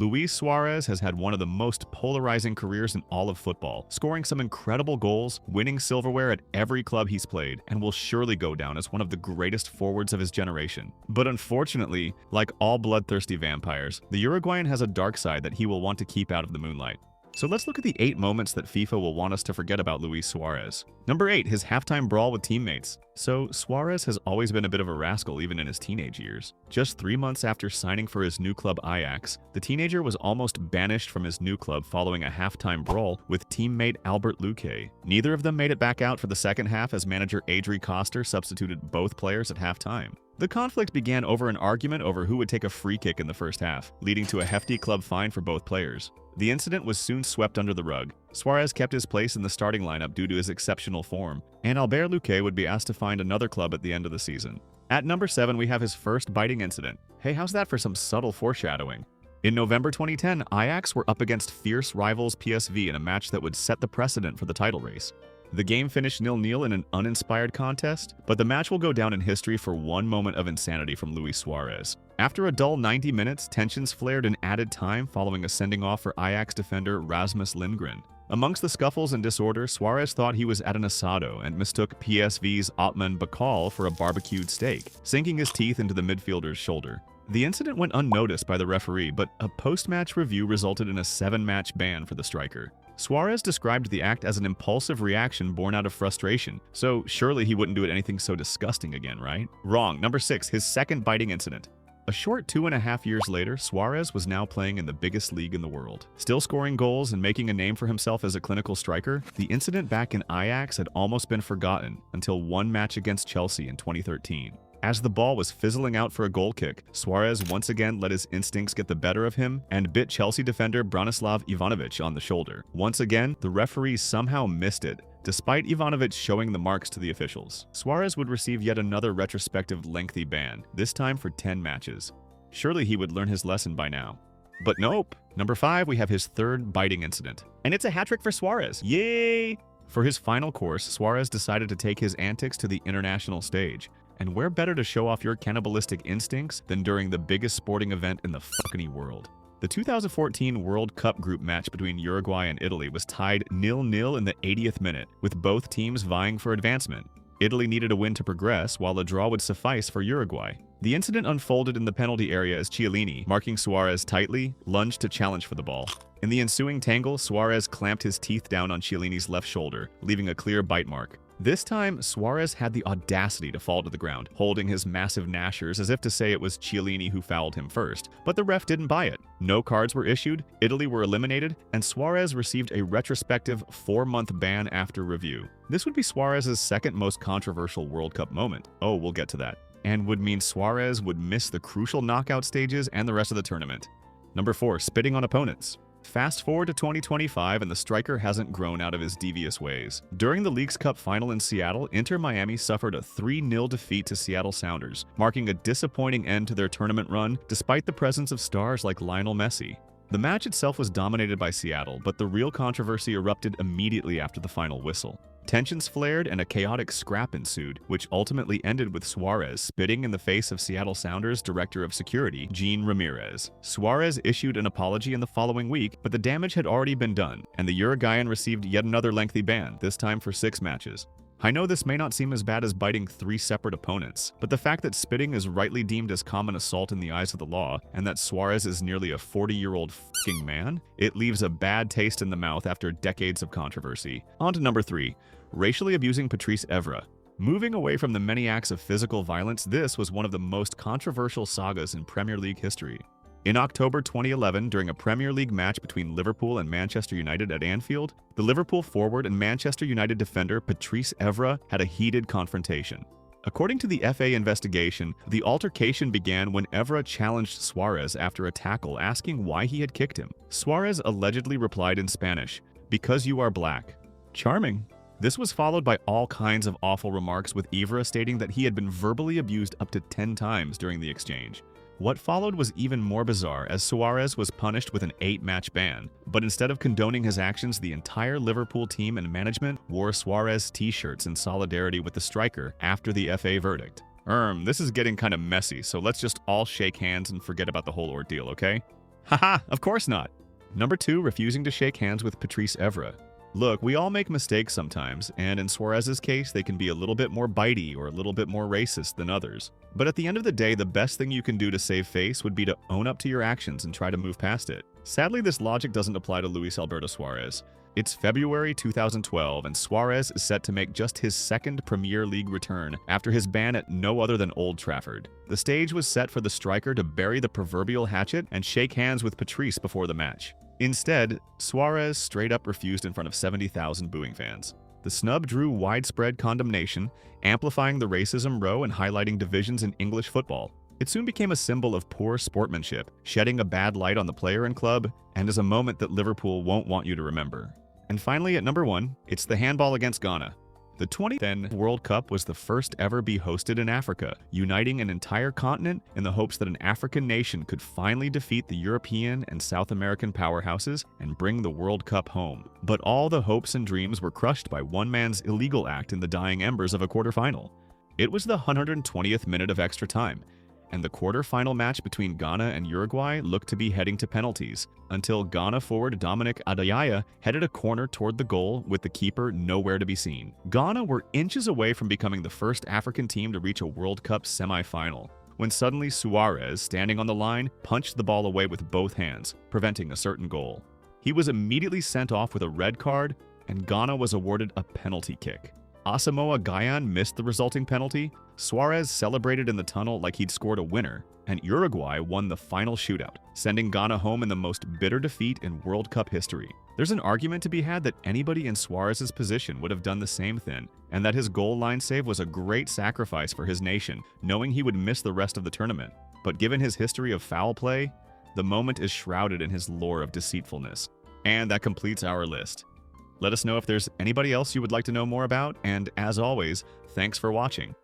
Luis Suarez has had one of the most polarizing careers in all of football, scoring some incredible goals, winning silverware at every club he's played, and will surely go down as one of the greatest forwards of his generation. But unfortunately, like all bloodthirsty vampires, the Uruguayan has a dark side that he will want to keep out of the moonlight. So let's look at the 8 moments that FIFA will want us to forget about Luis Suarez. Number 8, his halftime brawl with teammates. So Suarez has always been a bit of a rascal even in his teenage years. Just 3 months after signing for his new club Ajax, the teenager was almost banished from his new club following a halftime brawl with teammate Albert Luque. Neither of them made it back out for the second half as manager Adri Coster substituted both players at halftime. The conflict began over an argument over who would take a free kick in the first half, leading to a hefty club fine for both players. The incident was soon swept under the rug. Suarez kept his place in the starting lineup due to his exceptional form, and Albert Luque would be asked to find another club at the end of the season. At number 7, we have his first biting incident. Hey, how's that for some subtle foreshadowing? In November 2010, Ajax were up against fierce rivals PSV in a match that would set the precedent for the title race. The game finished 0-0 in an uninspired contest, but the match will go down in history for one moment of insanity from Luis Suarez. After a dull 90 minutes, tensions flared in added time following a sending off for Ajax defender Rasmus Lindgren. Amongst the scuffles and disorder, Suarez thought he was at an asado and mistook PSV's Otman Bakal for a barbecued steak, sinking his teeth into the midfielder's shoulder. The incident went unnoticed by the referee, but a post-match review resulted in a 7-match ban for the striker. Suarez described the act as an impulsive reaction born out of frustration, so surely he wouldn't do it anything so disgusting again, right? Wrong. Number 6, his second biting incident. A short 2.5 years later, Suarez was now playing in the biggest league in the world. Still scoring goals and making a name for himself as a clinical striker, the incident back in Ajax had almost been forgotten until one match against Chelsea in 2013. As the ball was fizzling out for a goal kick, Suarez once again let his instincts get the better of him and bit Chelsea defender Branislav Ivanovic on the shoulder. Once again, the referee somehow missed it, despite Ivanovic showing the marks to the officials. Suarez would receive yet another retrospective lengthy ban, this time for 10 matches. Surely he would learn his lesson by now. But nope. Number 5, we have his third biting incident. And it's a hat-trick for Suarez. Yay! For his final course, Suarez decided to take his antics to the international stage. And where better to show off your cannibalistic instincts than during the biggest sporting event in the fucking world? The 2014 World Cup group match between Uruguay and Italy was tied 0-0 in the 80th minute, with both teams vying for advancement. Italy needed a win to progress, while a draw would suffice for Uruguay. The incident unfolded in the penalty area as Chiellini, marking Suarez tightly, lunged to challenge for the ball. In the ensuing tangle, Suarez clamped his teeth down on Chiellini's left shoulder, leaving a clear bite mark. This time, Suarez had the audacity to fall to the ground, holding his massive gnashers as if to say it was Chiellini who fouled him first, but the ref didn't buy it. No cards were issued, Italy were eliminated, and Suarez received a retrospective 4-month ban after review. This would be Suarez's second most controversial World Cup moment. Oh, we'll get to that. And would mean Suarez would miss the crucial knockout stages and the rest of the tournament. Number 4, spitting on opponents. Fast forward to 2025 and the striker hasn't grown out of his devious ways. During the Leagues Cup final in Seattle, Inter Miami suffered a 3-0 defeat to Seattle Sounders, marking a disappointing end to their tournament run despite the presence of stars like Lionel Messi. The match itself was dominated by Seattle, but the real controversy erupted immediately after the final whistle. Tensions flared and a chaotic scrap ensued, which ultimately ended with Suarez spitting in the face of Seattle Sounders Director of Security, Gene Ramirez. Suarez issued an apology in the following week, but the damage had already been done, and the Uruguayan received yet another lengthy ban, this time for 6 matches. I know this may not seem as bad as biting 3 separate opponents, but the fact that spitting is rightly deemed as common assault in the eyes of the law, and that Suarez is nearly a 40-year-old f***ing man, it leaves a bad taste in the mouth after decades of controversy. On to number 3, racially abusing Patrice Evra. Moving away from the many acts of physical violence, this was one of the most controversial sagas in Premier League history. In October 2011, during a Premier League match between Liverpool and Manchester United at Anfield, the Liverpool forward and Manchester United defender Patrice Evra had a heated confrontation. According to the FA investigation, the altercation began when Evra challenged Suarez after a tackle, asking why he had kicked him. Suarez allegedly replied in Spanish, "Because you are black." Charming. This was followed by all kinds of awful remarks, with Evra stating that he had been verbally abused up to 10 times during the exchange. What followed was even more bizarre, as Suarez was punished with an 8-match ban. But instead of condoning his actions, the entire Liverpool team and management wore Suarez t-shirts in solidarity with the striker after the FA verdict. This is getting kind of messy, so let's just all shake hands and forget about the whole ordeal, okay? Haha, of course not. Number 2, refusing to shake hands with Patrice Evra. Look, we all make mistakes sometimes, and in Suarez's case, they can be a little bit more bitey or a little bit more racist than others. But at the end of the day, the best thing you can do to save face would be to own up to your actions and try to move past it. Sadly, this logic doesn't apply to Luis Alberto Suarez. It's February 2012, and Suarez is set to make just his second Premier League return after his ban at no other than Old Trafford. The stage was set for the striker to bury the proverbial hatchet and shake hands with Patrice before the match. Instead, Suarez straight up refused in front of 70,000 booing fans. The snub drew widespread condemnation, amplifying the racism row and highlighting divisions in English football. It soon became a symbol of poor sportsmanship, shedding a bad light on the player and club, and is a moment that Liverpool won't want you to remember. And finally, at number 1, it's the handball against Ghana. The 2010 World Cup was the first ever be hosted in Africa, uniting an entire continent in the hopes that an African nation could finally defeat the European and South American powerhouses and bring the World Cup home. But all the hopes and dreams were crushed by one man's illegal act in the dying embers of a quarterfinal. It was the 120th minute of extra time, and the quarter-final match between Ghana and Uruguay looked to be heading to penalties, until Ghana forward Dominic Adayaya headed a corner toward the goal with the keeper nowhere to be seen. Ghana were inches away from becoming the first African team to reach a World Cup semi-final, when suddenly Suarez, standing on the line, punched the ball away with both hands, preventing a certain goal. He was immediately sent off with a red card, and Ghana was awarded a penalty kick. Asamoah Gyan missed the resulting penalty, Suarez celebrated in the tunnel like he'd scored a winner, and Uruguay won the final shootout, sending Ghana home in the most bitter defeat in World Cup history. There's an argument to be had that anybody in Suarez's position would have done the same thing, and that his goal line save was a great sacrifice for his nation, knowing he would miss the rest of the tournament. But given his history of foul play, the moment is shrouded in his lore of deceitfulness. And that completes our list. Let us know if there's anybody else you would like to know more about, and as always, thanks for watching.